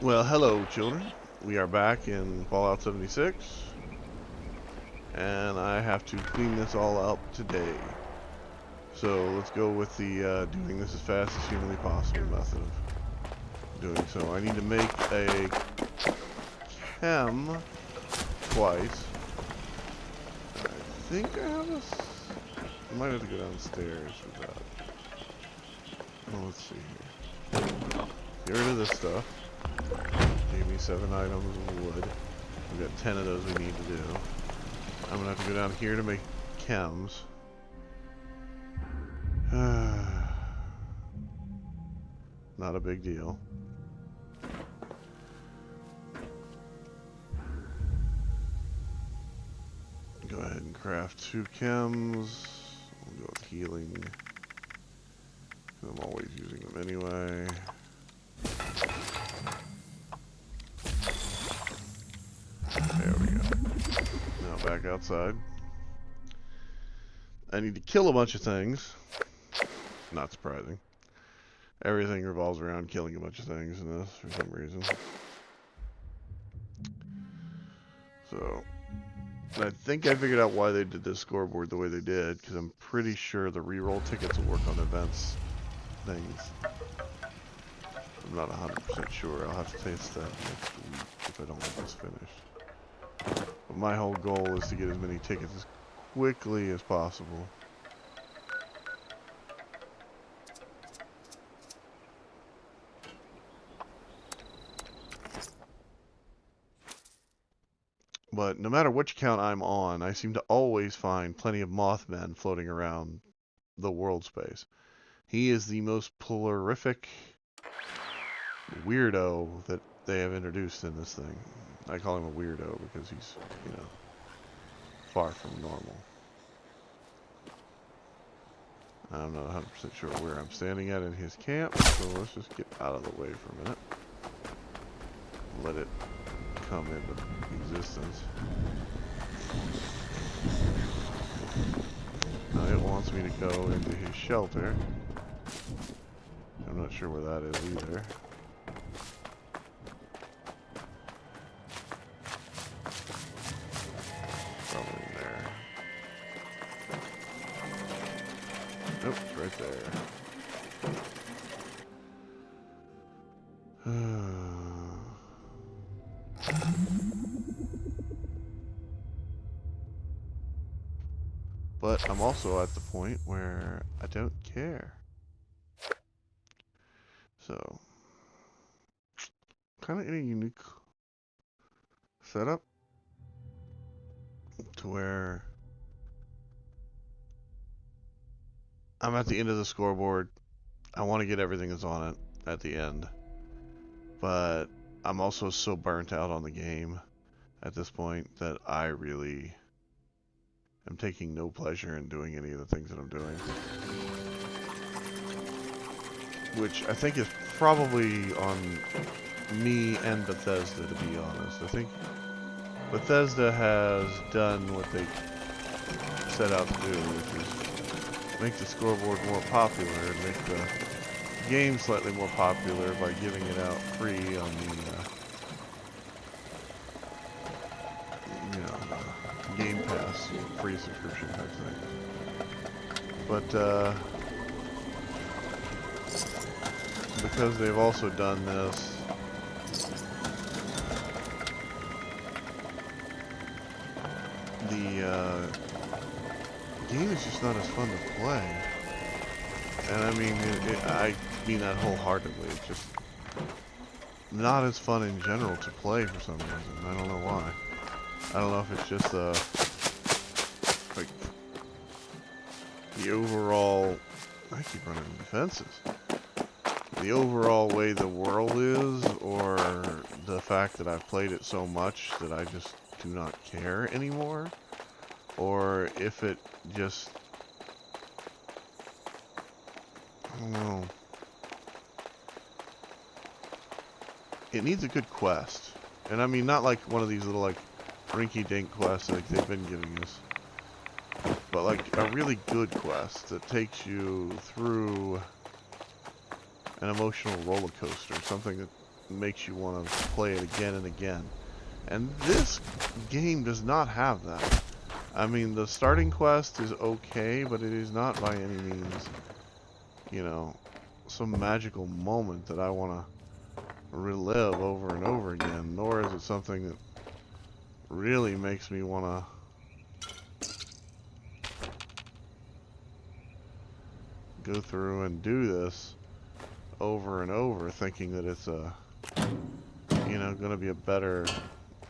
Well, hello, children. We are back in Fallout 76, and I have to clean this all up today. So let's go with the doing this as fast as humanly possible method of doing so. I need to make a chem twice. I think I have this. I might have to go downstairs with that. Well, let's see here. Get rid of this stuff. Gave me 7 items of wood. We've got 10 of those we need to do. I'm gonna have to go down here to make chems. Not a big deal. Go ahead and craft 2 chems. We'll go with healing. I'm always using them anyway. There we go. Now back outside. I need to kill a bunch of things. Not surprising. Everything revolves around killing a bunch of things in this for some reason. So, I think I figured out why they did this scoreboard the way they did, because I'm pretty sure the reroll tickets will work on events things. I'm not 100% sure. I'll have to taste that next week if I don't get this finished. But my whole goal is to get as many tickets as quickly as possible. But no matter which count I'm on, I seem to always find plenty of Mothmen floating around the world space. He is the most prolific weirdo that they have introduced in this thing. I call him a weirdo because he's, you know, far from normal. I'm not 100% sure where I'm standing at in his camp, so let's just get out of the way for a minute. Let it come into existence. Now it wants me to go into his shelter. I'm not sure where that is either. Probably in there. Nope, it's right there. But I'm also at the point where I don't care. So, kind of in a unique setup to where I'm at the end of the scoreboard. I want to get everything that's on it at the end. But I'm also so burnt out on the game at this point that I really am taking no pleasure in doing any of the things that I'm doing. Which I think is probably on me and Bethesda, to be honest. I think Bethesda has done what they set out to do, which is make the scoreboard more popular and make the game slightly more popular by giving it out free on the, Game Pass free subscription type thing. But because they've also done this, the game is just not as fun to play. And I mean, I mean that wholeheartedly. It's just not as fun in general to play for some reason. I don't know why. I don't know if it's just like the overall. I keep running into fences. The overall way the world is, or the fact that I've played it so much that I just do not care anymore, or if it just, I don't know. It needs a good quest, and I mean not like one of these little like rinky-dink quests like they've been giving us, but like a really good quest that takes you through an emotional roller coaster, something that makes you want to play it again and again. And this game does not have that. I mean, the starting quest is okay, but it is not by any means, you know, some magical moment that I want to relive over and over again, nor is it something that really makes me want to go through and do this over and over, thinking that it's a, you know, going to be a better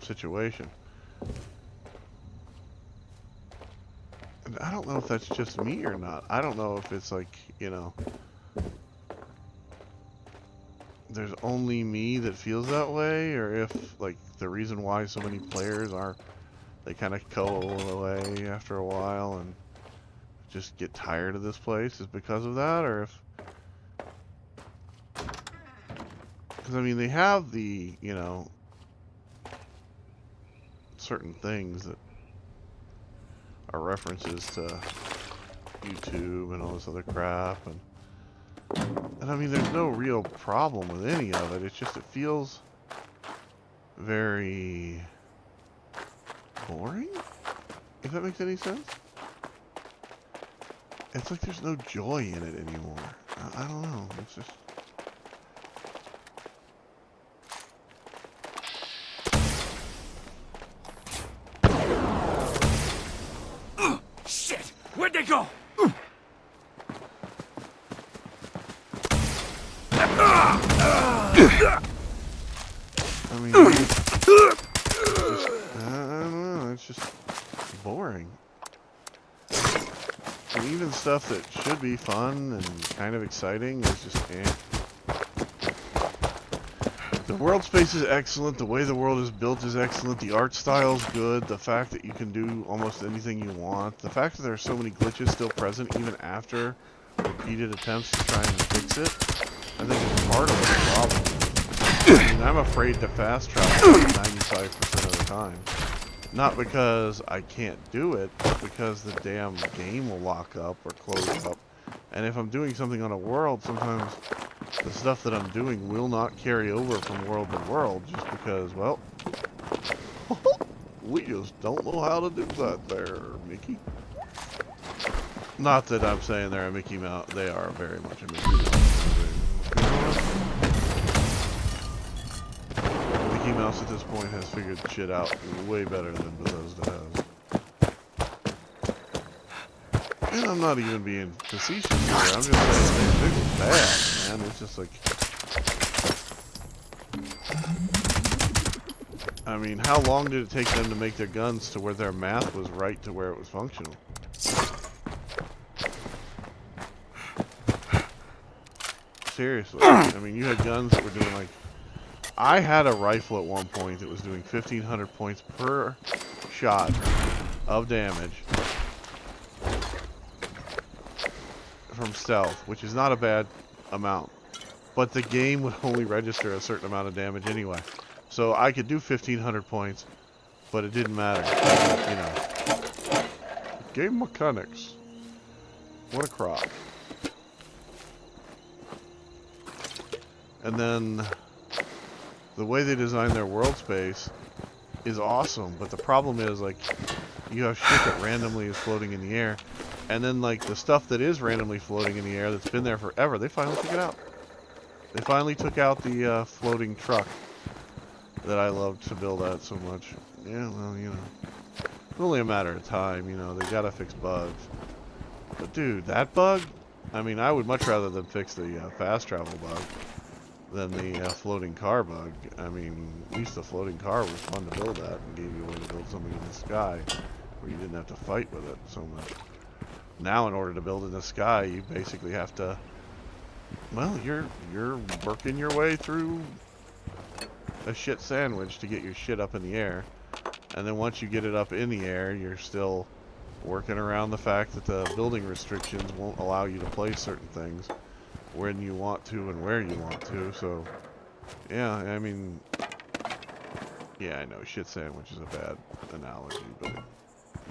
situation. And I don't know if that's just me or not. I don't know if it's like, you know, there's only me that feels that way, or if, like, the reason why so many players are, they kind of go away after a while and just get tired of this place is because of that, or if, because, I mean, they have the, you know, certain things that are references to YouTube and all this other crap, and I mean, there's no real problem with any of it. It's just, it feels very boring, if that makes any sense. It's like there's no joy in it anymore. I don't know. It's just... Shit! Where'd they go? I mean, it's just, I don't know. It's just boring. And even stuff that should be fun and kind of exciting is just, eh. The world space is excellent, the way the world is built is excellent, the art style is good, the fact that you can do almost anything you want, the fact that there are so many glitches still present even after repeated attempts to try and fix it, I think is part of the problem. I mean, I'm afraid to fast travel 95% of the time. Not because I can't do it, but because the damn game will lock up or close up. And if I'm doing something on a world, sometimes the stuff that I'm doing will not carry over from world to world just because, well, we just don't know how to do that there, Mickey. Not that I'm saying they're a Mickey Mouse. They are very much a Mickey Mouse. Mickey Mouse at this point has figured shit out way better than Bethesda has. And I'm not even being facetious here. I'm just saying it was bad, man. It's just like... I mean, how long did it take them to make their guns to where their math was right to where it was functional? Seriously. I mean, you had guns that were doing like... I had a rifle at one point that was doing 1,500 points per shot of damage from stealth, which is not a bad amount. But the game would only register a certain amount of damage anyway. So I could do 1,500 points, but it didn't matter. You know. Game mechanics. What a crock. And then the way they design their world space is awesome, but the problem is, like, you have shit that randomly is floating in the air, and then, like, the stuff that is randomly floating in the air that's been there forever, they finally took it out. They finally took out the floating truck that I loved to build at so much. Yeah, well, you know, it's only a matter of time, you know, they gotta fix bugs. But dude, that bug, I mean, I would much rather than fix the fast travel bug than the floating car bug. I mean, at least the floating car was fun to build at and gave you a way to build something in the sky where you didn't have to fight with it so much. Now, in order to build in the sky, you basically have to, well, you're working your way through a shit sandwich to get your shit up in the air. And then once you get it up in the air, you're still working around the fact that the building restrictions won't allow you to place certain things when you want to and where you want to. So, yeah, I mean, yeah, I know shit sandwich is a bad analogy, but it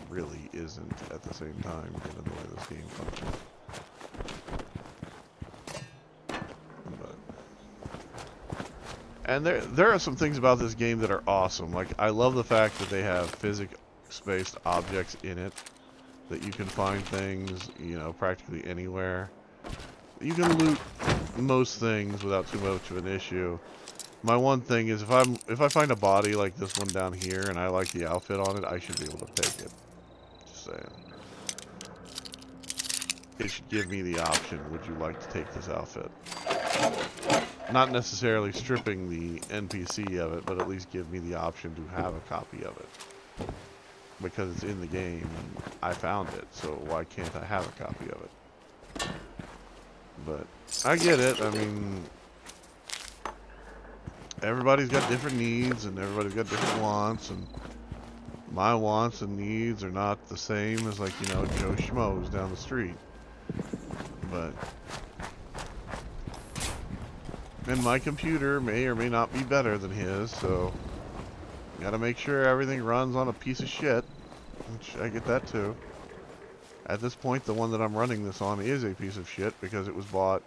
really isn't at the same time, given the way this game functions. And there are some things about this game that are awesome. Like, I love the fact that they have physics-based objects in it, that you can find things, you know, practically anywhere. You can loot most things without too much of an issue. My one thing is if I find a body like this one down here and I like the outfit on it, I should be able to take it. Just saying. It should give me the option, would you like to take this outfit? Not necessarily stripping the NPC of it, but at least give me the option to have a copy of it. Because it's in the game and I found it, so why can't I have a copy of it? But I get it. I mean, everybody's got different needs and everybody's got different wants, and my wants and needs are not the same as, like, you know, Joe Schmo's down the street. But and my computer may or may not be better than his, so gotta make sure everything runs on a piece of shit, which I get that too. At this point, the one that I'm running this on is a piece of shit because it was bought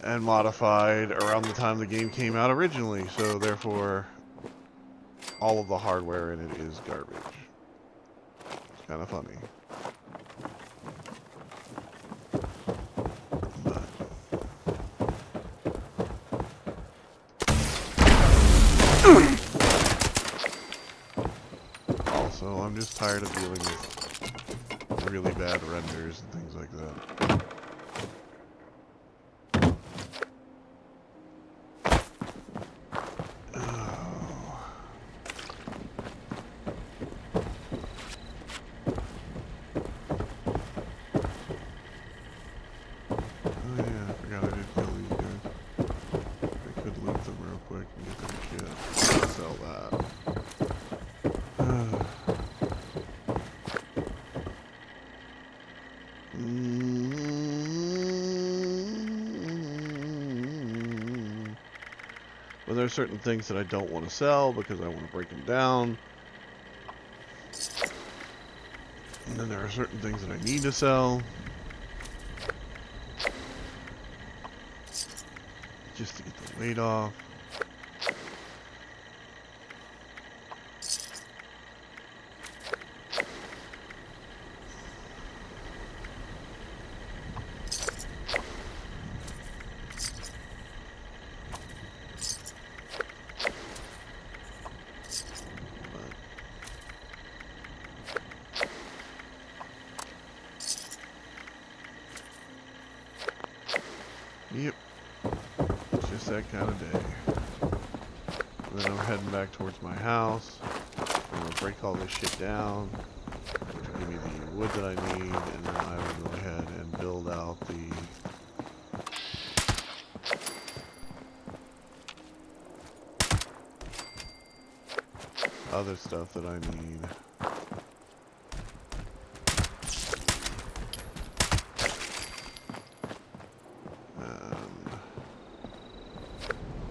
and modified around the time the game came out originally, so therefore all of the hardware in it is garbage. It's kind of funny. Also, I'm just tired of dealing with really bad renders and things like that. But there are certain things that I don't want to sell because I want to break them down. And then there are certain things that I need to sell. Just to get the weight off. Yep, it's just that kind of day. And then I'm heading back towards my house. I'm going to break all this shit down, which will give me the wood that I need, and then I will go ahead and build out the other stuff that I need.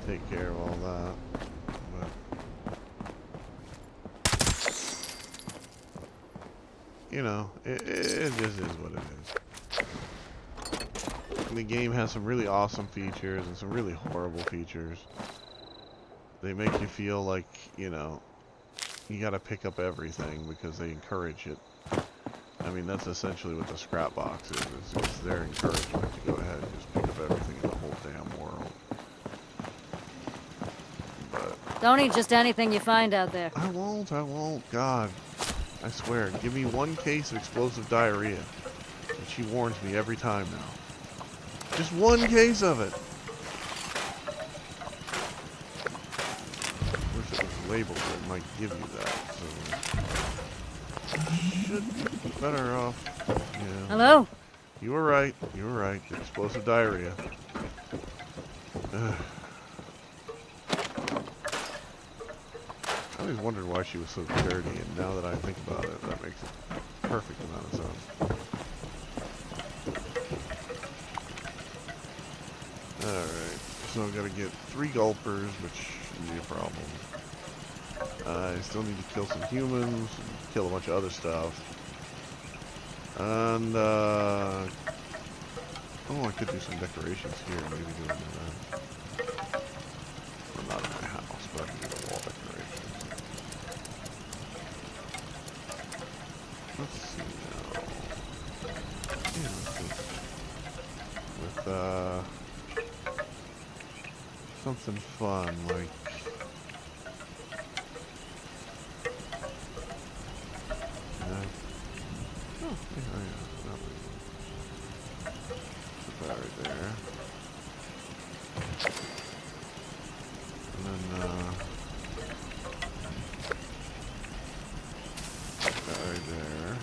Take care of all that, but you know, it just is what it is. And the game has some really awesome features and some really horrible features. They make you feel like, you know, you gotta pick up everything because they encourage it. I mean, that's essentially what the scrap box is. It's their encouragement to go ahead and just pick up everything in the whole damn world. Don't eat just anything you find out there. I won't. God. I swear. Give me one case of explosive diarrhea. And she warns me every time now. Just one case of it. Wish it was labeled that it might give you that. So should be better off. Yeah. Hello? You were right. Explosive diarrhea. I always wondered why she was so dirty, and now that I think about it, that makes a perfect amount of sense. Alright, so I've got to get 3 gulpers, which shouldn't be a problem. I still need to kill some humans, and kill a bunch of other stuff. And, oh, I could do some decorations here, maybe doing that. Nothing fun like. Oh, yeah, nothing. Put that right there. And then, put that right there.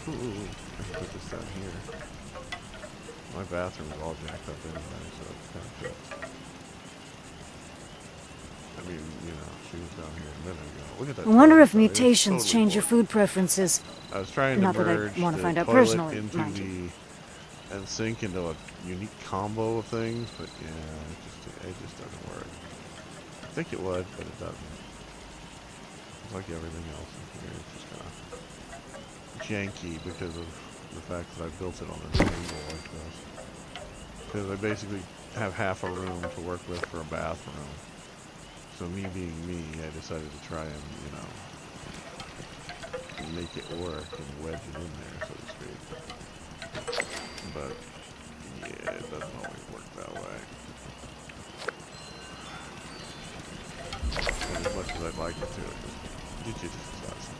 Ooh, I can put this down here. My bathroom's all jacked up anyway, so it's kind of good. I mean, you know, she was down here a minute ago. Look at that I wonder toilet, if though. It's mutations totally change your gorgeous. food preferences. I was trying to Not that I merge want to the find out toilet personally, into mind you. the and sink into a unique combo of things, but yeah, it just doesn't work. I think it would, but it doesn't. It's like everything else in here. It's just kind of janky because of the fact that I built it on an angle like this. Because I basically have half a room to work with for a bathroom. So me being me, I decided to try and, you know, make it work and wedge it in there, so to speak. But, yeah, it doesn't always work that way. And as much as I'd like it to, it just doesn't.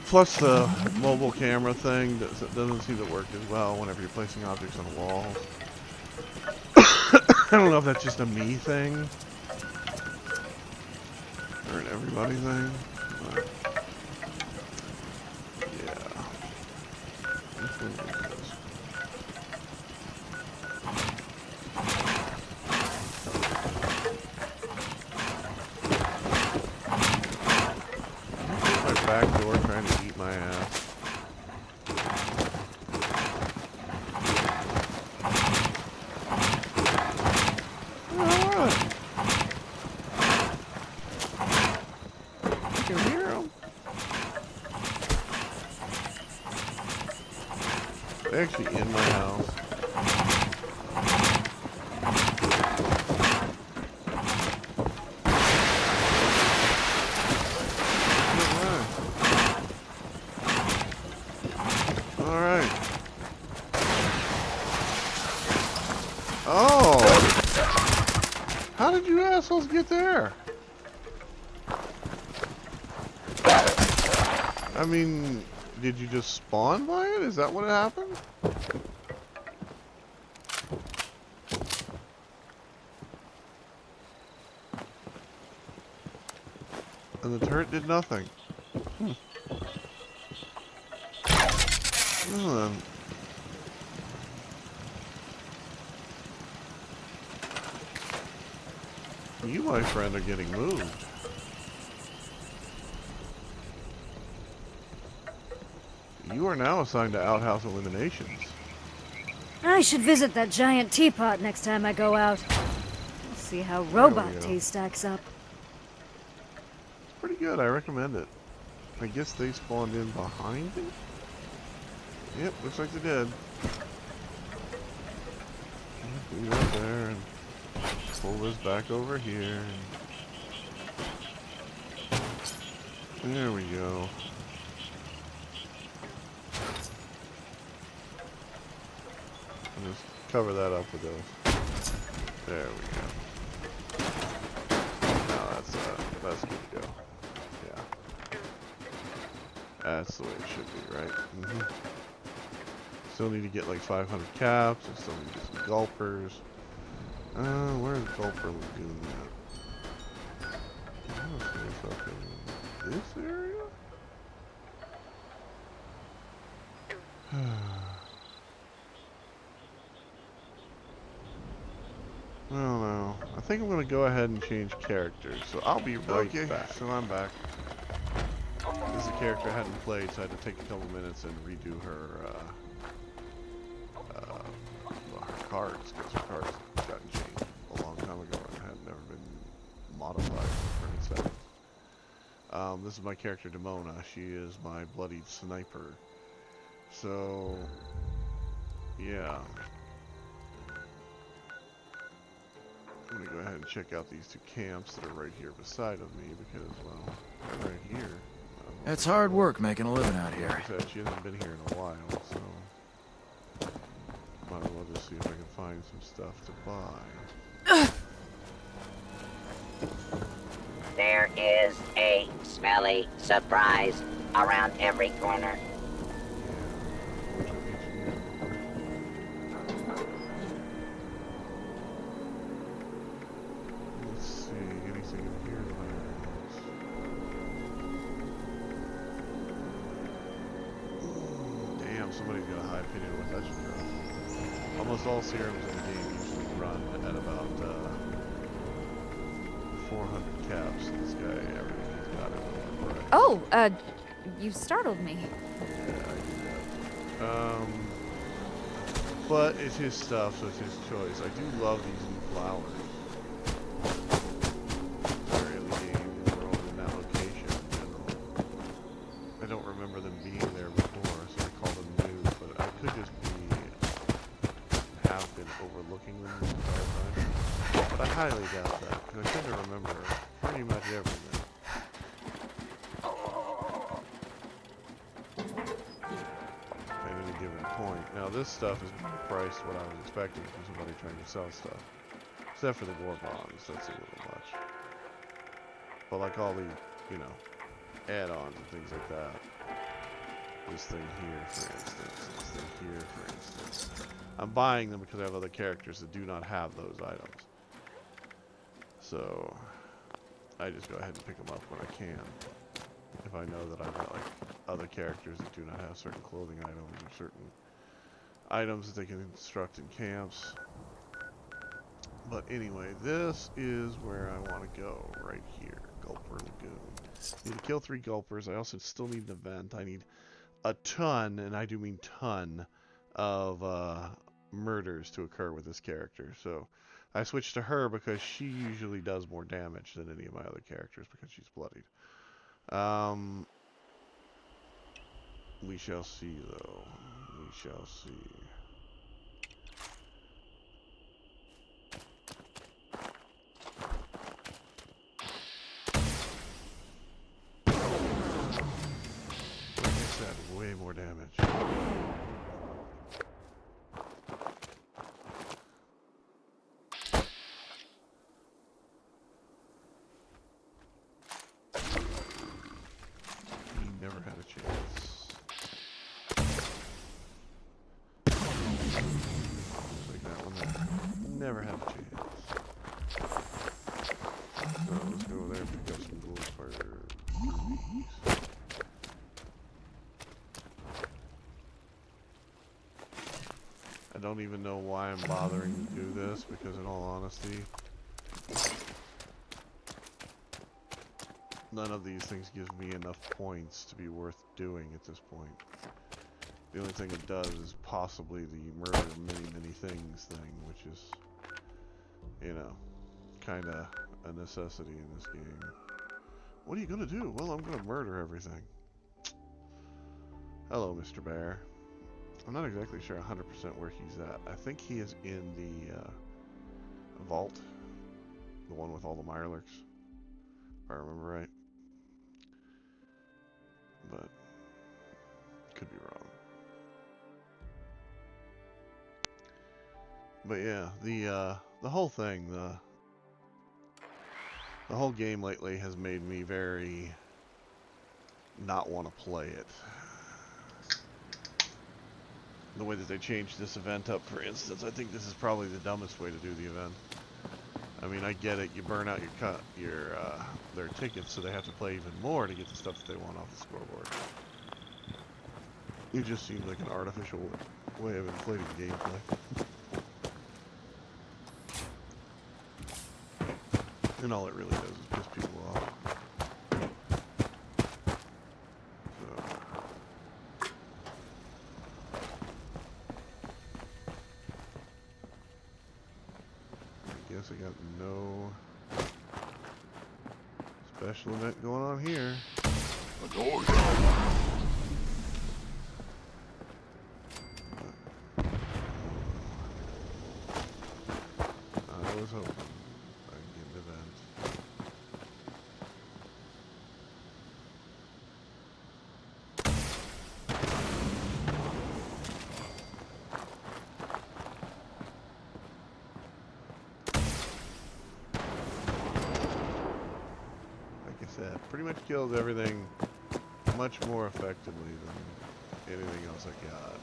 Plus the mobile camera thing doesn't seem to work as well whenever you're placing objects on walls. I don't know if that's just a me thing or an everybody thing, but yeah. Which one is this? My back door trying to eat my ass. Alright. You can hear them. They're actually in my house. Alright. Oh! How did you assholes get there? I mean, did you just spawn by it? Is that what happened? And the turret did nothing. Well, then. You, my friend, are getting moved. You are now assigned to outhouse eliminations. I should visit that giant teapot next time I go out. We'll see how There we robot go. tea stacks up. It's pretty good. I recommend it. I guess they spawned in behind it? Yep, looks like they did. Do that there and pull this back over here. And there we go. And just cover that up with those. There we go. Now that's good to go. Yeah. That's the way it should be, right? Still need to get like 500 caps. I still need to get some gulpers. Where's Gulper Lagoon at? I don't see it's up in this area? I don't know. I think I'm going to go ahead and change characters. So I'll be right back. So I'm back. This is a character I hadn't played, so I had to take a couple minutes and redo her, well, her cards, because her cards got changed a long time ago and had never been modified for any settings. This is my character Demona. She is my bloodied sniper. So, yeah. I'm gonna go ahead and check out these two camps that are right here beside of me because, well, they're right here. It's hard work making a living out here. Besides, she hasn't been here in a while, so might as well just see if I can find some stuff to buy. There is a smelly surprise around every corner. Let's see, anything in here that I want? Damn, somebody's got a high opinion of what that should go. Almost all serums in the game usually run at about 400 caps. This guy, everything he's got is over right. Oh, you startled me. Yeah, I do that. But it's his stuff, so it's his choice. I do love these new flowers. They're in the game, in the world, in that location in general. I don't remember them being there before, so I call them new, but I could just have been overlooking them the entire time. But I highly doubt that, because I tend to remember pretty much everything. Point. Now this stuff is priced what I was expecting from somebody trying to sell stuff. Except for the war bonds, that's a little much. But like all the, you know, add-ons and things like that. This thing here, for instance. This thing here, for instance. I'm buying them because I have other characters that do not have those items. So, I just go ahead and pick them up when I can. If I know that I've got like other characters that do not have certain clothing items or certain items that they can construct in camps. But anyway, this is where I want to go, right here. Gulper Lagoon. Need to kill 3 gulpers. I also still need an event. I need a ton, and I do mean ton, of murders to occur with this character. So I switched to her because she usually does more damage than any of my other characters because she's bloodied. We shall see, though. We shall see. Like I said, way more damage. He never had a chance. Like that one there. Never had a chance. So let's go over there and pick up some gold for these. I don't even know why I'm bothering to do this because in all honesty, none of these things gives me enough points to be worth doing at this point. The only thing it does is possibly the murder many things thing, which is, you know, kind of a necessity in this game. What are you gonna do? Well, I'm gonna murder everything. Hello, Mr. Bear. I'm not exactly sure 100% where he's at. I think he is in the vault. The one with all the Mirelurks. If I remember right. But, could be wrong. But yeah, the whole thing, the whole game lately has made me very not want to play it. The way that they changed this event up, for instance, I think this is probably the dumbest way to do the event. I mean, I get it. You burn out their tickets, so they have to play even more to get the stuff that they want off the scoreboard. It just seems like an artificial way of inflating gameplay. And all it really does is piss people off. So. I guess I got no special event going on here. The door's open. I was hoping. pretty much kills everything much more effectively than anything else I got.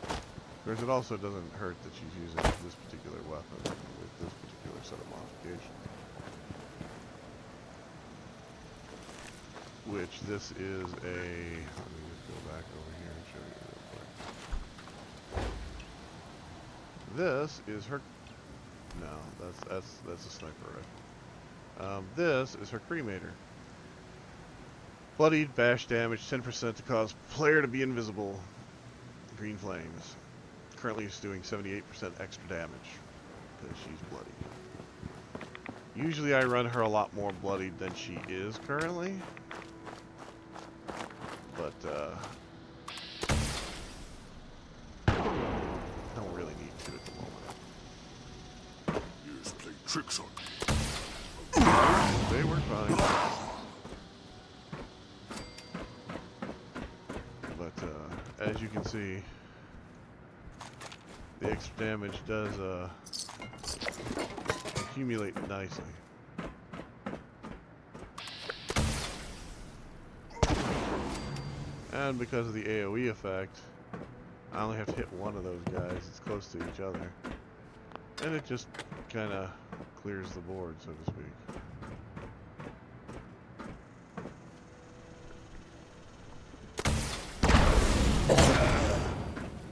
Of course, it also doesn't hurt that she's using this particular weapon with this particular set of modifications. Which this is a... Let me just go back over here and show you real quick. This is her... No, that's a sniper rifle. This is her cremator. Bloodied, bash damage, 10% to cause player to be invisible. Green flames. Currently it's doing 78% extra damage because she's bloody. Usually I run her a lot more bloodied than she is currently. But, I don't really need to at the moment. You just play tricks on me. They work fine. But, as you can see, the extra damage does, accumulate nicely. And because of the AoE effect, I only have to hit one of those guys. It's close to each other. And it just kind of clears the board, so to speak.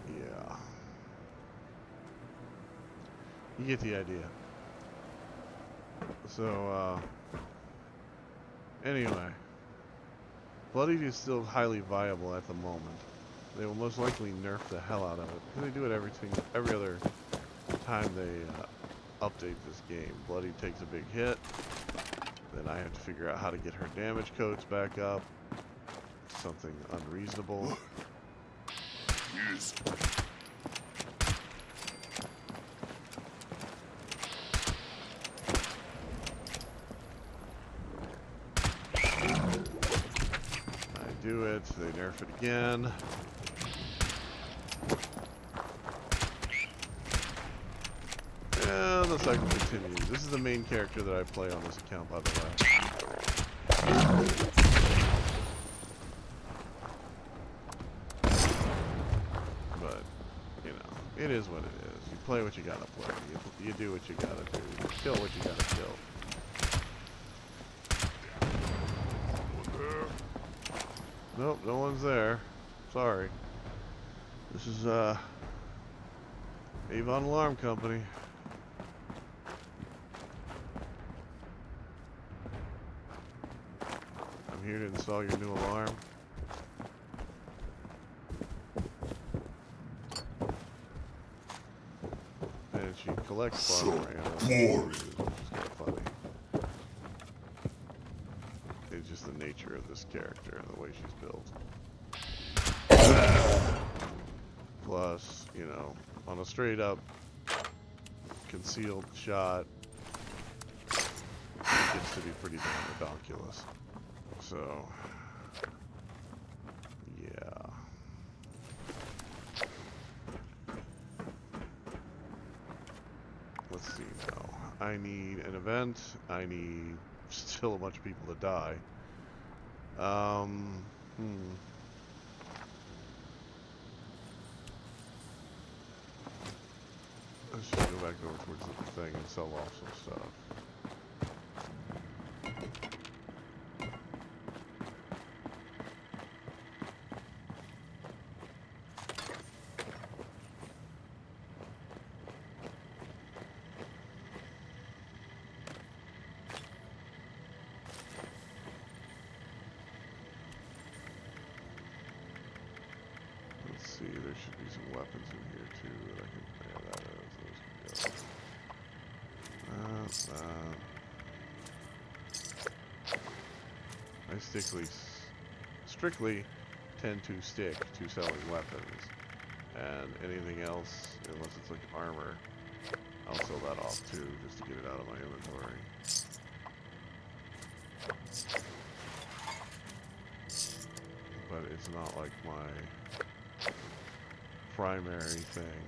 Yeah. You get the idea. So, anyway. Bloodied is still highly viable at the moment. They will most likely nerf the hell out of it. Because they do it every other time they update this game. Bloodied takes a big hit. Then I have to figure out how to get her damage codes back up. Something unreasonable. Yes. Do it, they nerf it again. And the cycle continues. This is the main character that I play on this account, by the way. But, you know, it is what it is. You play what you gotta play. You do what you gotta do. You kill what you gotta kill. Nope, no one's there. Sorry. This is, Avon Alarm Company. I'm here to install your new alarm. And she collects farm ammo, which is kind of funny. It's just the nature of this character and the way she's built. Plus, you know, on a straight up concealed shot, it gets to be pretty damn ridiculous. So, yeah. Let's see now. I need an event. I need still a bunch of people to die. Let's just go back over towards the thing and sell off some stuff. Let's see, there should be some weapons in here too that I can. Yeah, that is. Those can go. I strictly tend to stick to selling weapons, and anything else, unless it's like armor, I'll sell that off too, just to get it out of my inventory. But it's not like my primary thing.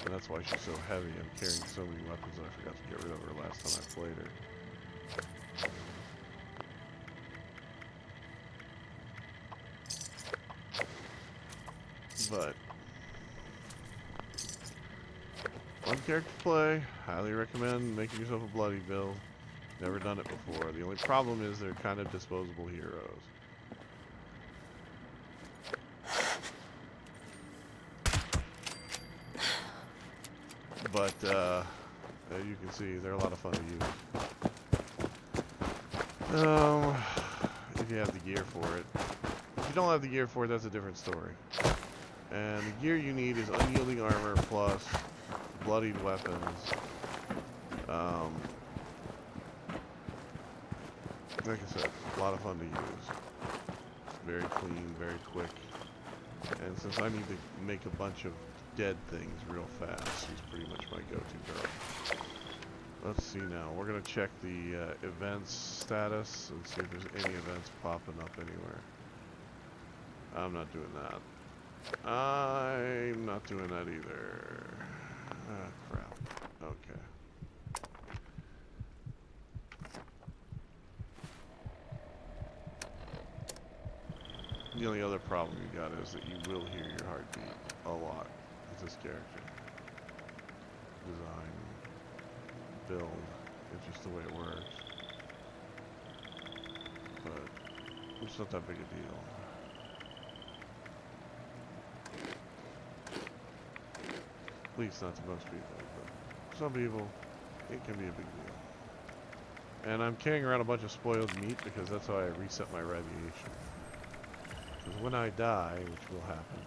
And that's why she's so heavy. I'm carrying so many weapons that I forgot to get rid of her last time I played her. But fun character to play. Highly recommend making yourself a bloody build. Never done it before. The only problem is they're kind of disposable heroes. But as you can see, they're a lot of fun to use. If you have the gear for it. If you don't have the gear for it, that's a different story. And the gear you need is unyielding armor plus bloodied weapons. Like I said, a lot of fun to use. Very clean, very quick. And since I need to make a bunch of dead things real fast, she's pretty much my go-to girl. Let's see now. We're going to check the events status and see if there's any events popping up anywhere. I'm not doing that. I'm not doing that either. Ah, crap. Okay. The only other problem you got is that you will hear your heartbeat a lot with this character. Design, build, it's just the way it works. But it's not that big a deal. At least not to most people, but some people, it can be a big deal. And I'm carrying around a bunch of spoiled meat because that's how I reset my radiation. Because when I die, which will happen,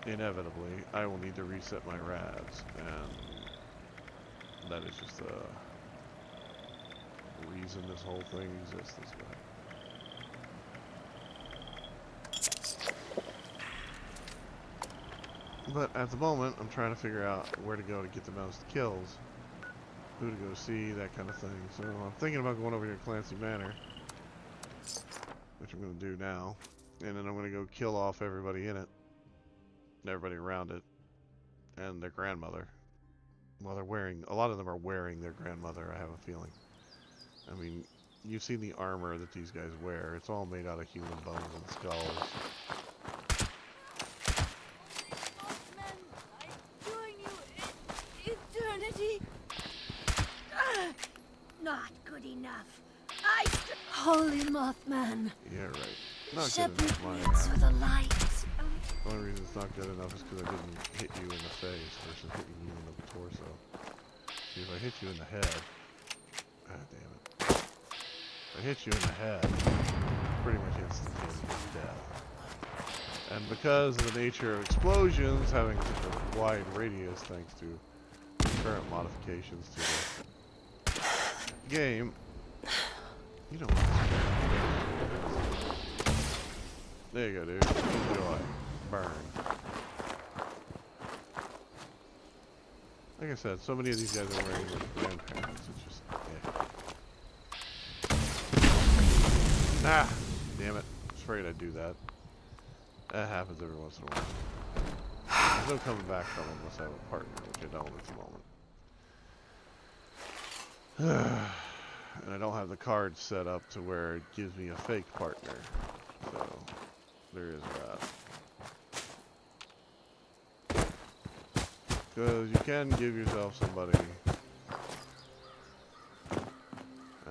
inevitably, I will need to reset my rads, and that is just the reason this whole thing exists this way. But at the moment, I'm trying to figure out where to go to get the most kills, who to go see, that kind of thing. So I'm thinking about going over here to Clancy Manor, which I'm going to do now, and then I'm going to go kill off everybody in it, everybody around it, and their grandmother. Well, they're wearing, a lot of them are wearing their grandmother, I have a feeling. I mean, you've seen the armor that these guys wear. It's all made out of human bones and skulls. Not good enough. Holy Mothman. Yeah, right. Not good Shepherd enough, my leads with a light. The only reason it's not good enough is because I didn't hit you in the face versus hitting you in the torso. See, if I hit you in the head... Ah, damn it. If I hit you in the head, pretty much instantaneous death. And because of the nature of explosions having such a wide radius thanks to current modifications to the game, you don't want to There you go, dude. Enjoy. Burn. Like I said, so many of these guys are wearing their grandparents. It's just, yeah. Ah! Damn it. I was afraid I'd do that. That happens every once in a while. There's no coming back from it unless I have a partner, which I don't at the moment. And I don't have the card set up to where it gives me a fake partner. So, there is that. Because you can give yourself somebody... I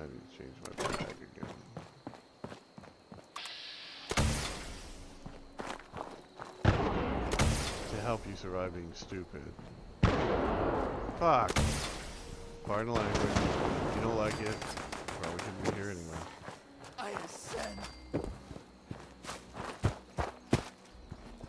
need to change my bag again. To help you survive being stupid. Fuck! Pardon the language. If you don't like it, probably shouldn't be here anyway. I ascend.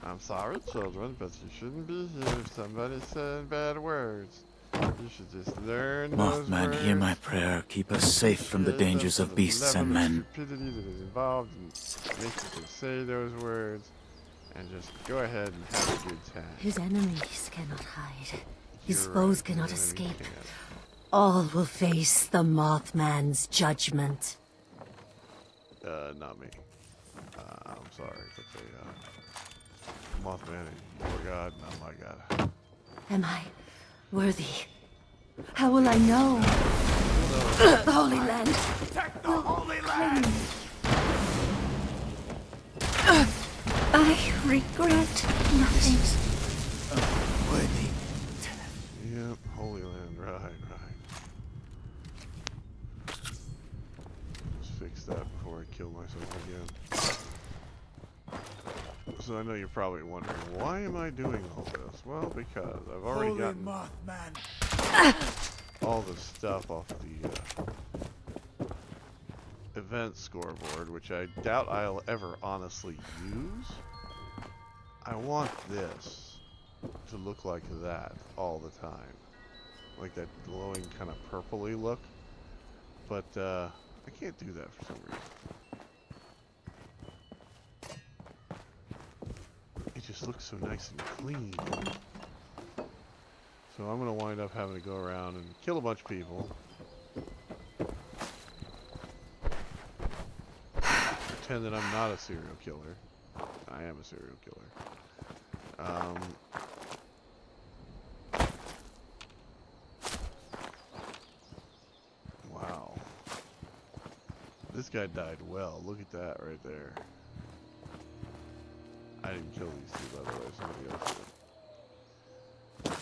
I'm sorry, children, but you shouldn't be here if somebody's saying bad words. You should just learn those Mothman, words. hear my prayer. Keep us safe from the dangers of beasts and men. Stupidity that is involved in making you say those words, and just go ahead and have a good time. His enemies cannot hide. His You're foes right, cannot your enemy escape. can't. All will face the Mothman's judgment. Not me. I'm sorry, but Mothman is your god, not my god. Am I worthy? How will I know? The Holy Land. Protect the Holy Land! I regret nothing. Worthy. Yep, Holy Land, right. Let's fix that before I kill myself again. So I know you're probably wondering, why am I doing all this? Well, because I've already Holy gotten Mothman. all the stuff off the event scoreboard, which I doubt I'll ever honestly use. I want this to look like that all the time. Like that glowing kind of purpley look. But I can't do that for some reason. It just looks so nice and clean. So I'm going to wind up having to go around and kill a bunch of people. Pretend that I'm not a serial killer. I am a serial killer. Wow. This guy died well. Look at that right there. I didn't kill these two, by the way. Somebody else did.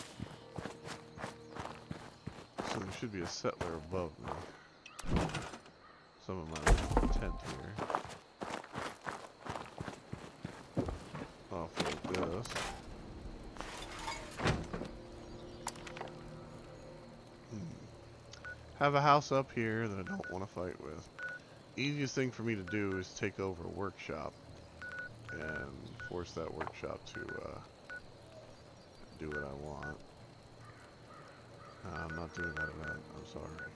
So there should be a settler above me. Some of my tent here. Offload this. Have a house up here that I don't want to fight with. Easiest thing for me to do is take over a workshop and force that workshop to do what I want. I'm not doing that event. I'm sorry.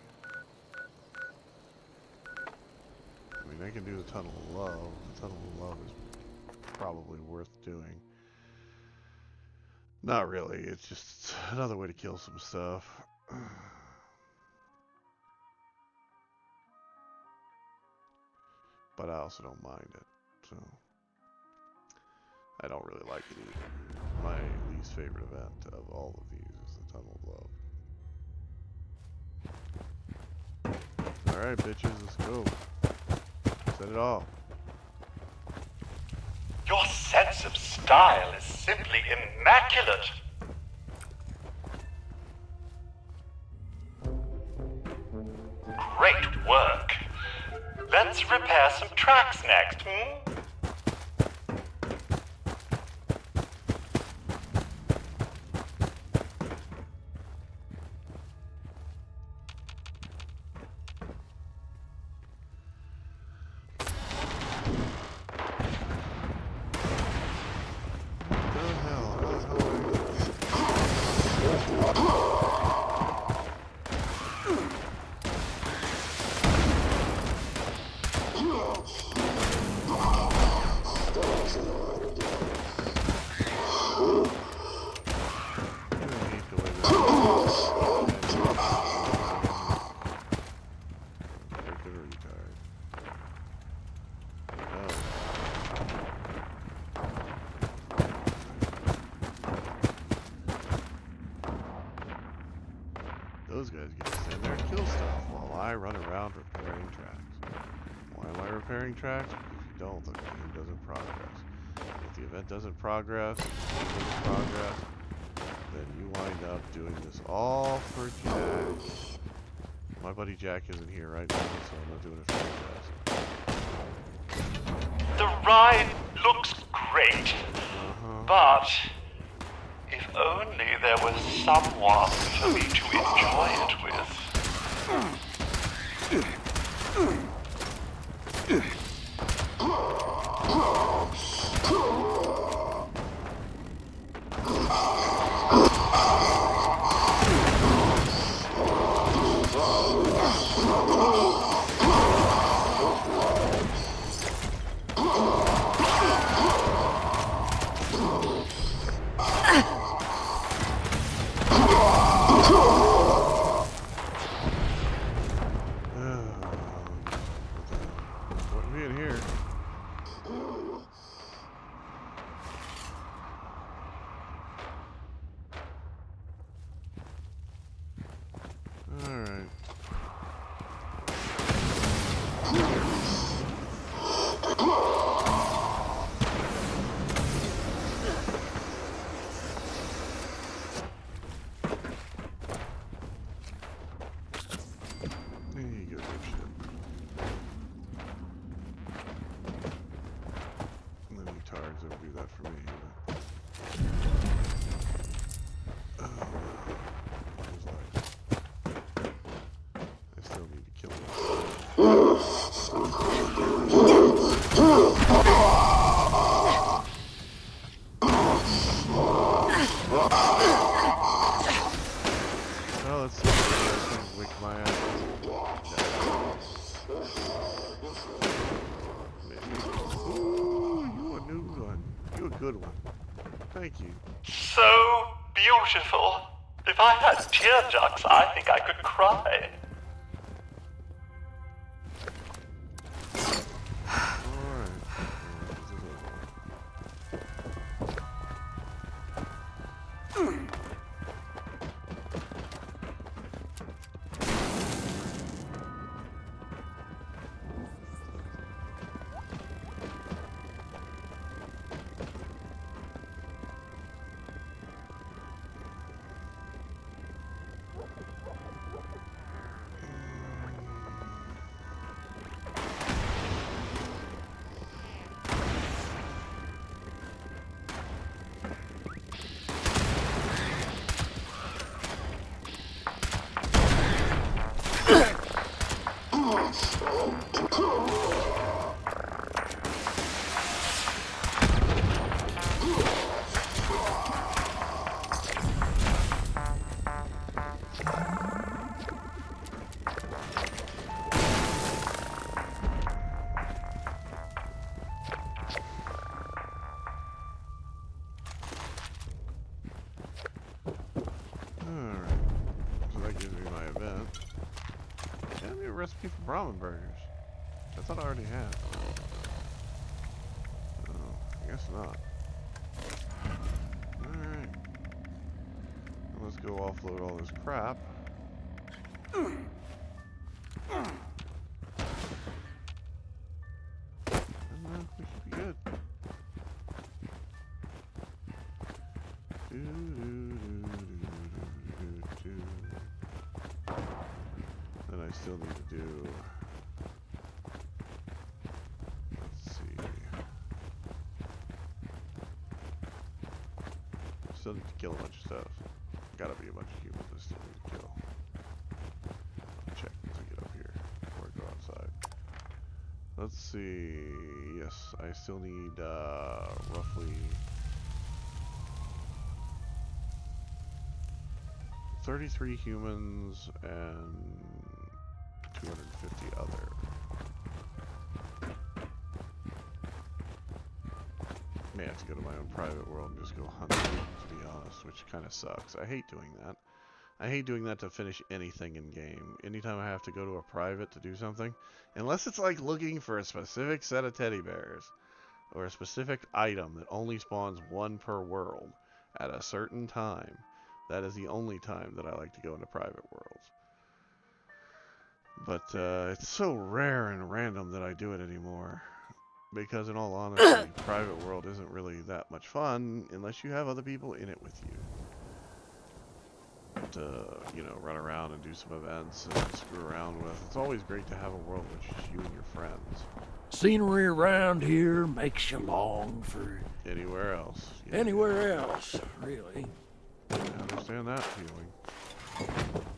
I mean, I can do the Tunnel of Love. The Tunnel of Love is probably worth doing. Not really. It's just another way to kill some stuff. But I also don't mind it. So I don't really like it either. My least favorite event of all of these is the Tunnel of Love. Alright, bitches, let's go. Set it off. Your sense of style is simply immaculate. Great work. Let's repair some tracks next, hmm? Those guys get to stand there and kill stuff while I run around repairing tracks. Why am I repairing tracks? Because if you don't, the game doesn't progress. If the event doesn't progress, then you wind up doing this all for Jack. My buddy Jack isn't here right now, so I'm not doing it for you guys. The ride looks great, but if only there was someone for me to enjoy it with. What are we in here? that for me. But... Oh, I still need to kill him. Well, let's see if I can lick my ass. Maybe. Ooh, you a new one. You a good one. Thank you. So beautiful. If I had tear ducts, I think I could cry. Alright. Alright. So that gives me my event. And a recipe for ramen burgers. I thought I already had. Oh, I guess not. Alright. Let's go offload all this crap. And then we should be good. Then I still need to do... Let's see. Still need to kill a bunch of stuff. Gotta be a bunch of humans I still need to kill. I'll check as I get up here before I go outside. Let's see. Yes, I still need roughly 33 humans and 250 other. May have to go to my own private world and just go hunting, to be honest, which kind of sucks. I hate doing that. I hate doing that to finish anything in game. Anytime I have to go to a private to do something, unless it's like looking for a specific set of teddy bears or a specific item that only spawns one per world at a certain time, that is the only time that I like to go into private worlds. But it's so rare and random that I do it anymore. Because in all honesty, private world isn't really that much fun unless you have other people in it with you. To, you know, run around and do some events and screw around with. It's always great to have a world with just you and your friends. Scenery around here makes you long for Anywhere else. Yeah, anywhere else, really. I understand that feeling.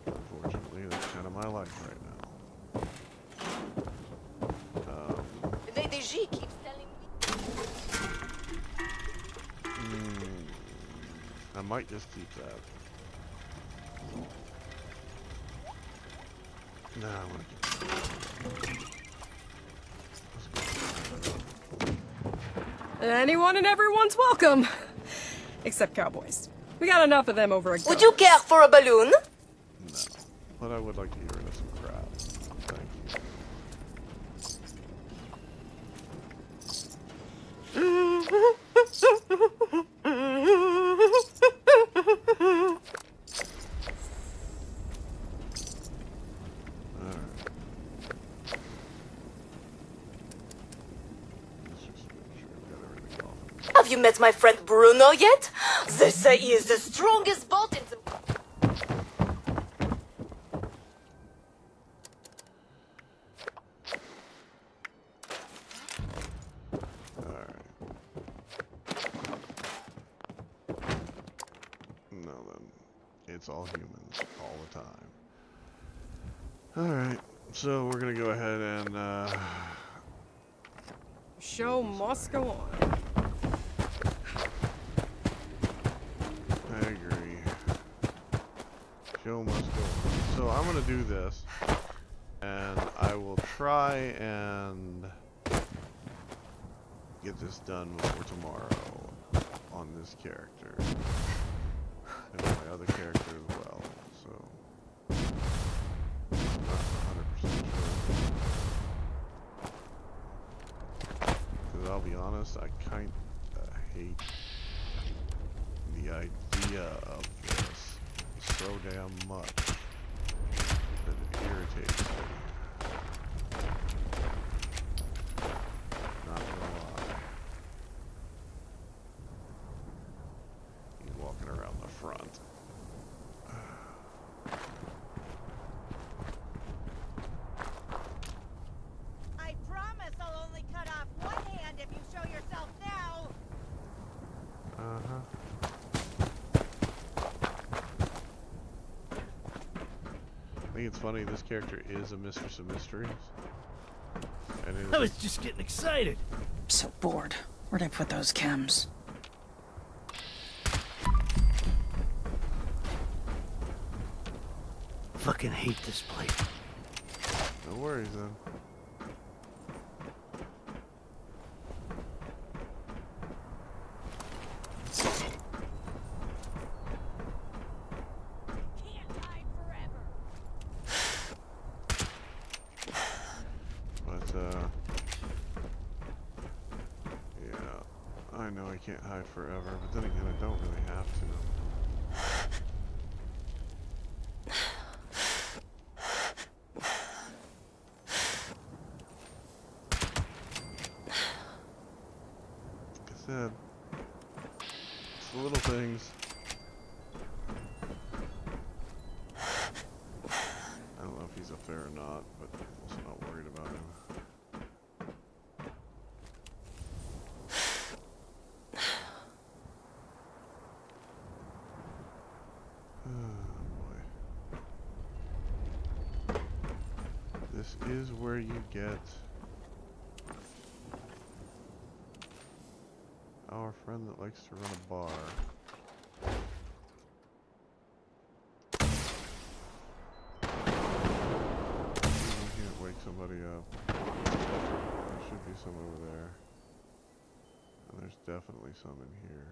Unfortunately, that's kind of my life right now. Lady G keeps telling me. I might just keep that. No, I want to keep it. Anyone and everyone's welcome. Except cowboys. We got enough of them over at Would you care for a balloon? No. But I would like to get rid of some crap. Thank you. Have you met my friend Bruno yet? They say he is the strongest boat in the... it's all humans all the time. Alright, so we're gonna go ahead and Show must go on. I agree. Show must go on. So I'm gonna do this, and I will try and get this done before tomorrow on this character. And my other character as well, so I'm not 100% sure. Because I'll be honest, I kinda hate the idea of this so damn much that it irritates me. Not gonna lie. He's walking around the front. I promise I'll only cut off one hand if you show yourself now. Uh-huh. I think it's funny, this character is a mistress of mysteries. And it I is was just getting excited. So bored. Where'd I put those chems? Fucking hate this place. no worries then. Can't hide forever. But, yeah, I know I can't hide forever, but then again, I don't really have to. Like I said, it's the little things. I don't know if he's up there or not, but I'm also not worried about him. Oh boy. This is where you get our friend that likes to run a bar. You can't wake somebody up. There should be some over there. And there's definitely some in here.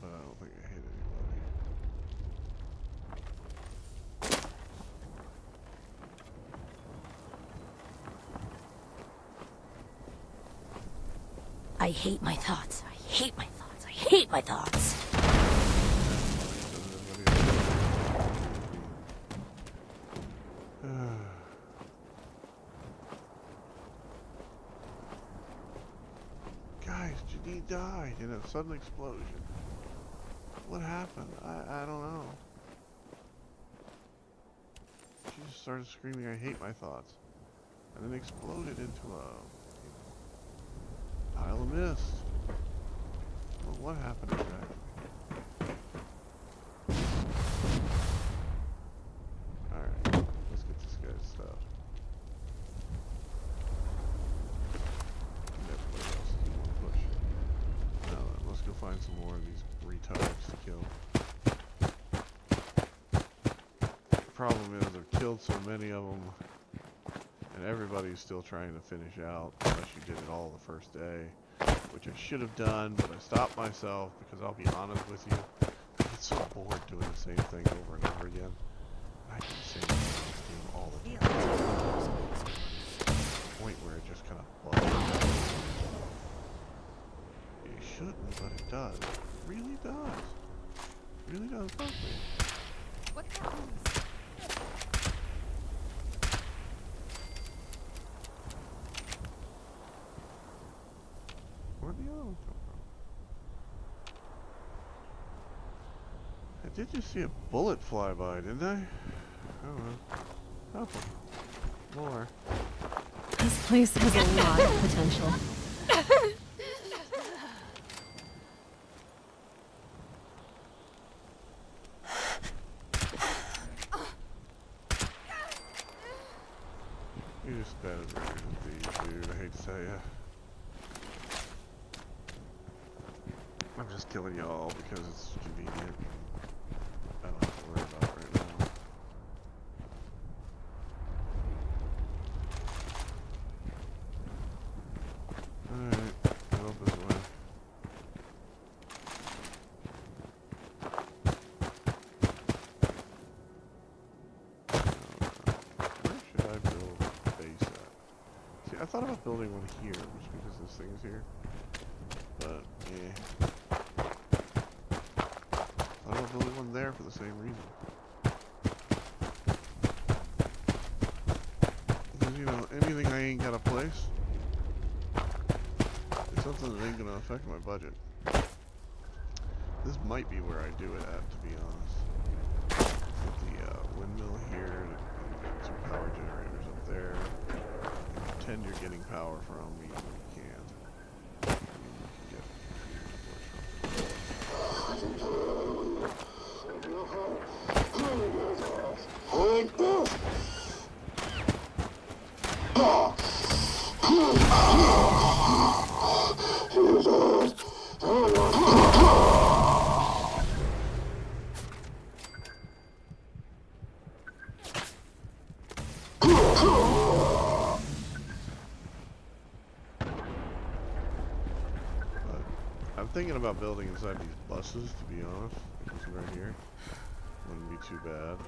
But I don't think I hit anybody. I hate my thoughts. I hate my thoughts. I hate my thoughts. Guys, Janine died in a sudden explosion. What happened? I don't know. She just started screaming, I hate my thoughts. And then exploded into a pile of mist. Well, what happened exactly? Alright, let's get this guy's stuff. Everybody else is in one push. Now then, let's go find some more of these retards to kill. The problem is I've killed so many of them, and everybody's still trying to finish out, unless you did it all the first day, which I should have done, but I stopped myself because I'll be honest with you, I get so bored doing the same thing over and over again. I do the same thing in this game all the time. To the point where it just kind of bugs me. It shouldn't, but it does. It really does. It really does bug me. What that means? Where'd the other one come from? I did just see a bullet fly by, didn't I? Oh well. Oh, more. This place has a lot of potential. these, dude. I hate to tell you. I'm just killing y'all because it's convenient. I don't have to worry about it right now. Alright, go up this way. Where should I build a base at? See, I thought about building one here, just because this thing's here. But, yeah. I thought about building one there for the same reason. Because, you know, anything I ain't got a place, it's something that ain't gonna affect my budget. This might be where I do it at, to be honest. Get the windmill here, and some power generators up there. And pretend you're getting power from me when you can't. I mean, you can get I'm thinking about building inside these buses, to be honest. This one right here wouldn't be too bad.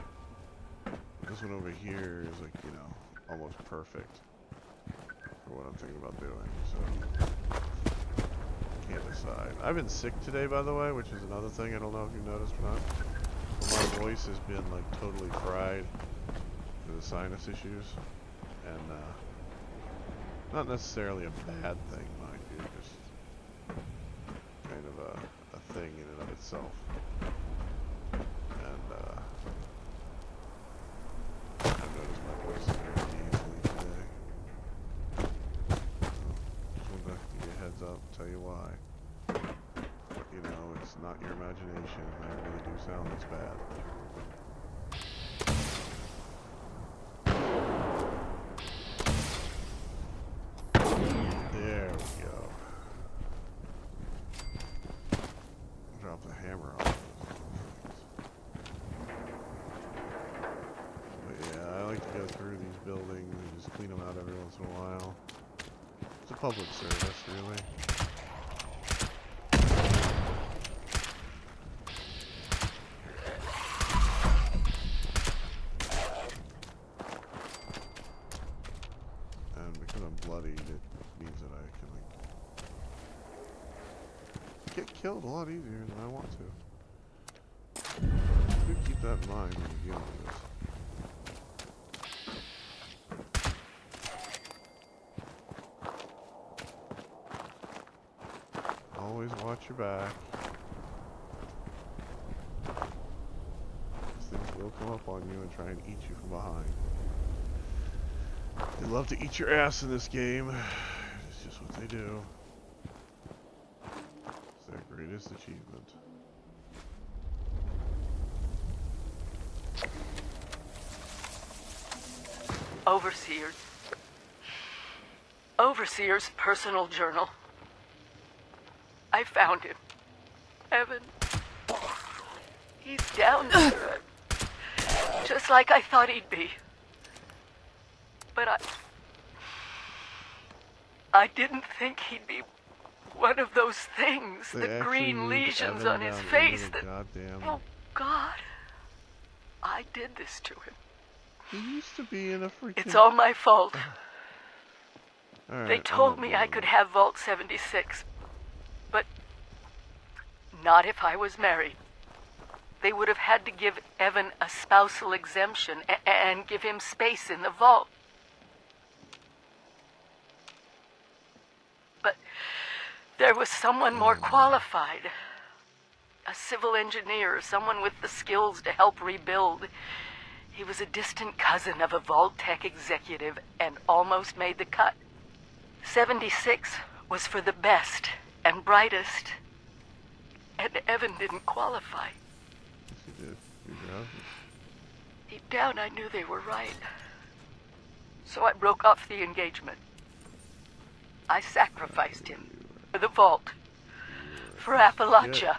This one over here is like, you know, almost perfect for what I'm thinking about doing, so can't decide. I've been sick today, by the way, which is another thing. I don't know if you've noticed or not. But my voice has been like totally fried with the sinus issues, and not necessarily a bad thing, mind you, just kind of a thing in and of itself. And I've noticed my voice is very nasally today. So, just wanted to give you a heads up, tell you why. You know, it's not your imagination. I really do sound this bad. There we go. Drop the hammer off those things. But yeah, I like to go through these buildings and just clean them out every once in a while. It's a public service, really. And because I'm bloodied, it means that I can like get killed a lot easier than I want to. Do keep that in mind when you're dealing with this. Always watch your back. These things will come up on you and try and eat you from behind. They love to eat your ass in this game. It's just what they do. It's their greatest achievement. Overseer's personal journal. I found him. Evan. He's down there. Just like I thought he'd be. But I didn't think he'd be one of those things. The green lesions on his face that... Oh, God. I did this to him. He used to be in a freaking... It's all my fault. Right, they told me I could have Vault 76, but not if I was married. They would have had to give Evan a spousal exemption and give him space in the vault. But there was someone more qualified. A civil engineer, someone with the skills to help rebuild. He was a distant cousin of a Vault Tech executive and almost made the cut. 76 was for the best and brightest, and Evan didn't qualify. Yes, he did. You're drowsy. Deep down, I knew they were right. So I broke off the engagement. I sacrificed him for the vault, for Appalachia.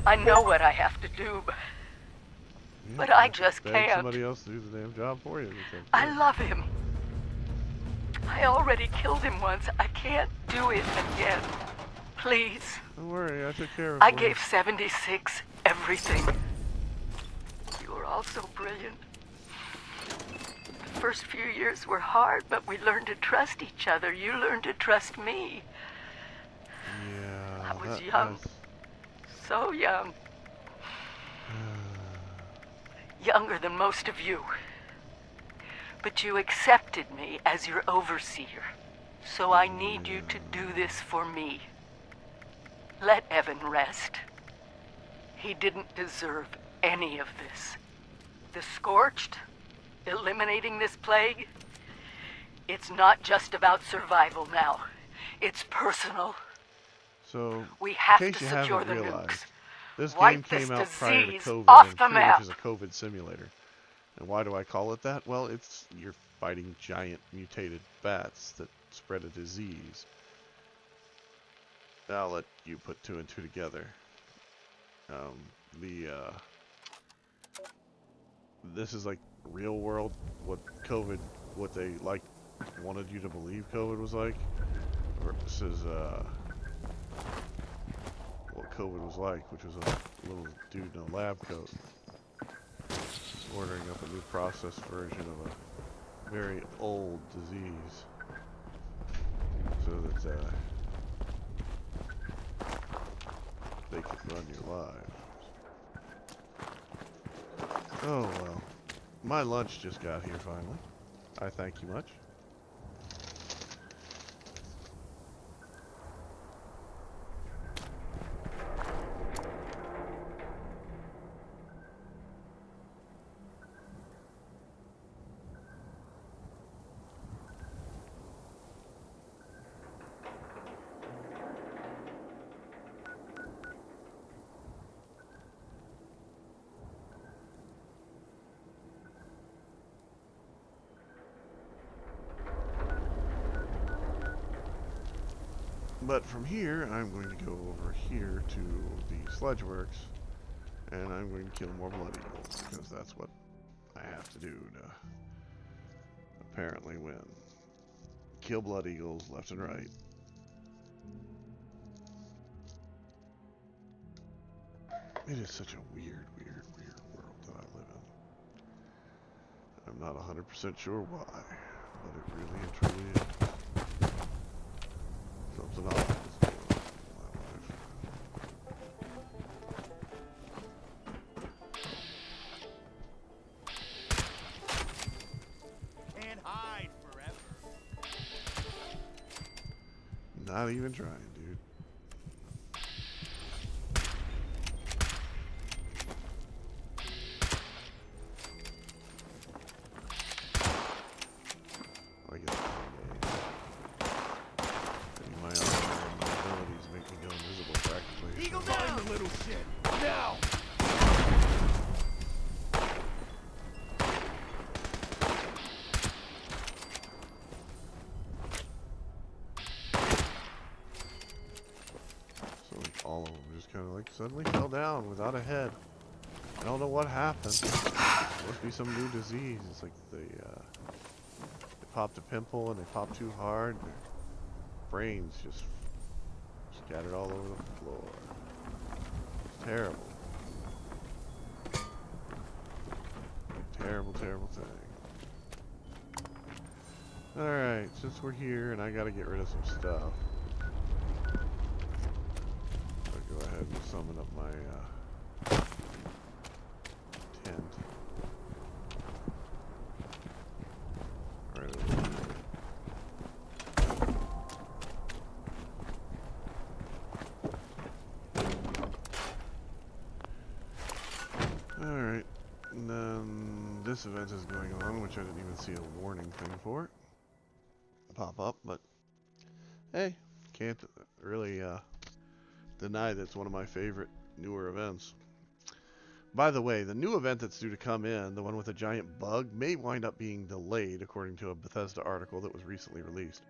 I know what I have to do, but I just Beg can't. somebody else to do the damn job for you. Because, I love him. I already killed him once. I can't do it again. Please. Don't worry, I took care of it. I gave 76 everything. You were all so brilliant. The first few years were hard, but we learned to trust each other. You learned to trust me. Yeah. I was young. So young. Younger than most of you. But you accepted me as your overseer. So I need you to do this for me. Let Evan rest. He didn't deserve any of this. The Scorched, eliminating this plague, it's not just about survival now. It's personal. So, we have in case to you secure haven't the realized, nukes. this Wipe game came this out prior to disease COVID, off and the pretty map. much is a COVID simulator. And why do I call it that? Well, it's you're fighting giant mutated bats that spread a disease. I'll let you put two and two together. This is like real world, what COVID, what they like wanted you to believe COVID was like, versus what COVID was like, which was a little dude in a lab coat ordering up a new processed version of a very old disease, so that they could run your lives. Oh well, my lunch just got here finally. I thank you much. But from here, I'm going to go over here to the Sledge Works, and I'm going to kill more blood eagles, because that's what I have to do to apparently win. Kill blood eagles left and right. It is such a weird world that I live in. I'm not 100% sure why, but it really and truly is. Something odd is going on in my life. Can't hide forever. Not even trying, dude. I get my abilities make me go invisible practically. Eagle down, the little shit. Now. So like all of them just kind of like suddenly fell down without a head. I don't know what happened. Must be some new disease. It's like they popped a pimple and they popped too hard. And their brains just scattered all over the floor. It's terrible. Terrible, terrible thing. Alright, since we're here and I gotta get rid of some stuff, I'll go ahead and summon up my tent. Right over here. Alright, and then this event is going on, which I didn't even see a warning thing for it pop up, but hey, can't really deny that it's one of my favorite newer events. By the way, the new event that's due to come in, the one with a giant bug, may wind up being delayed according to a Bethesda article that was recently released.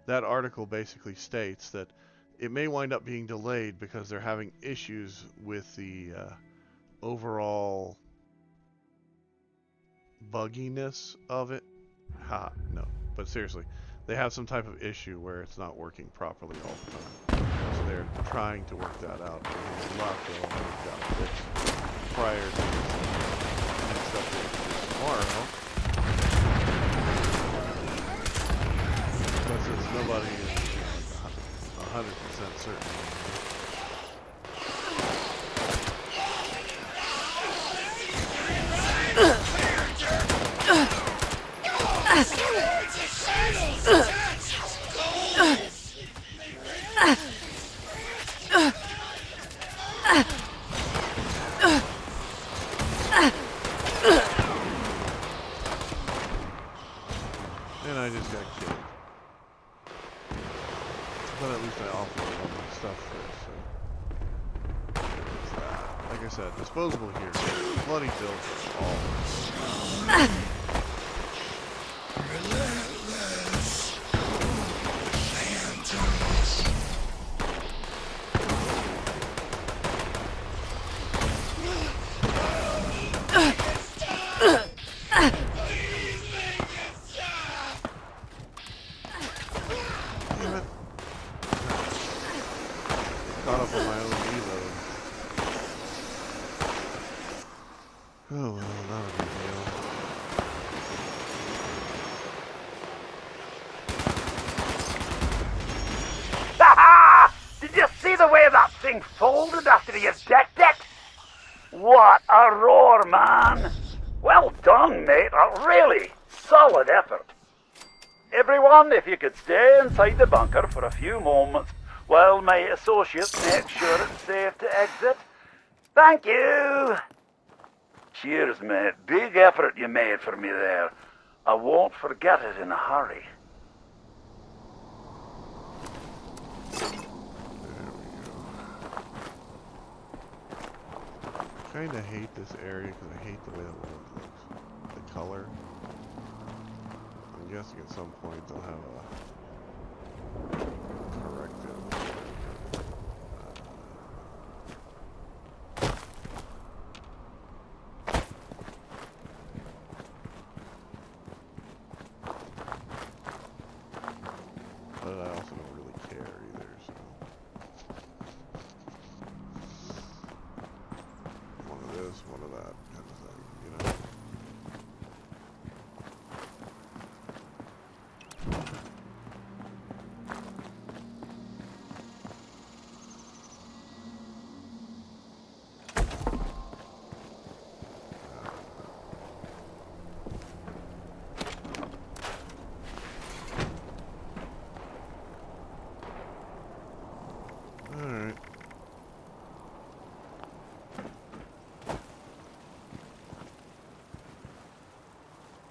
That article basically states that it may wind up being delayed because they're having issues with the overall bugginess of it. Ha, no. But seriously, they have some type of issue where it's not working properly all the time. So they're trying to work that out. There's a lot they'll have got fixed prior to this next update tomorrow. But since nobody is 100% certain. And I just got killed. But at least I offloaded all my stuff first, so. There's that. Like I said, disposable here. Bloody filter. All. Relentless phantoms. Damn it. Caught up on my own reload. Oh well, not a big deal. Ha! Did you see the way that thing folded after he ejected it? What a roar, man! Well done, mate. A really solid effort. Everyone, if you could stay inside the bunker for a few moments while my associates make sure it's safe to exit. Thank you! Cheers, mate. Big effort you made for me there. I won't forget it in a hurry. I kinda hate this area because I hate the way the world looks. The color. I'm guessing at some point they'll have a corrective. But I also don't really care either, so. One of this, one of that kind of thing, you know? Alright.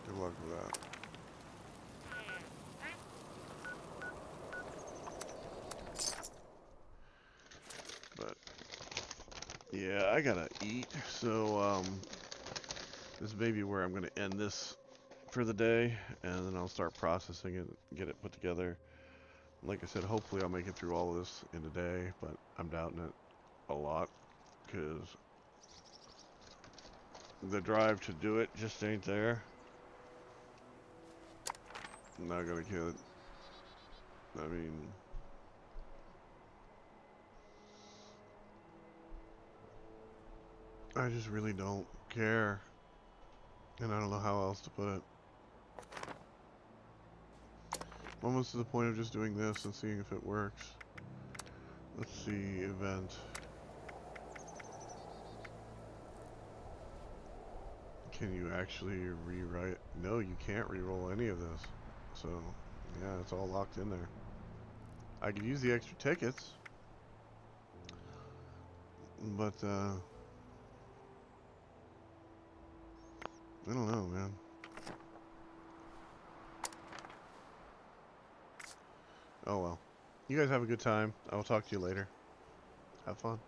Good luck with that. But yeah, I gotta eat, so this may be where I'm gonna end this for the day, and then I'll start processing it, get it put together. Like I said, hopefully I'll make it through all of this in a day, but I'm doubting it a lot, because the drive to do it just ain't there. I'm not gonna kill it. I mean, I just really don't care, and I don't know how else to put it. I'm almost to the point of just doing this and seeing if it works. Let's see, event. Can you actually rewrite? No, you can't re-roll any of this. So, yeah, it's all locked in there. I could use the extra tickets, but I don't know, man. Oh well. You guys have a good time. I will talk to you later. Have fun.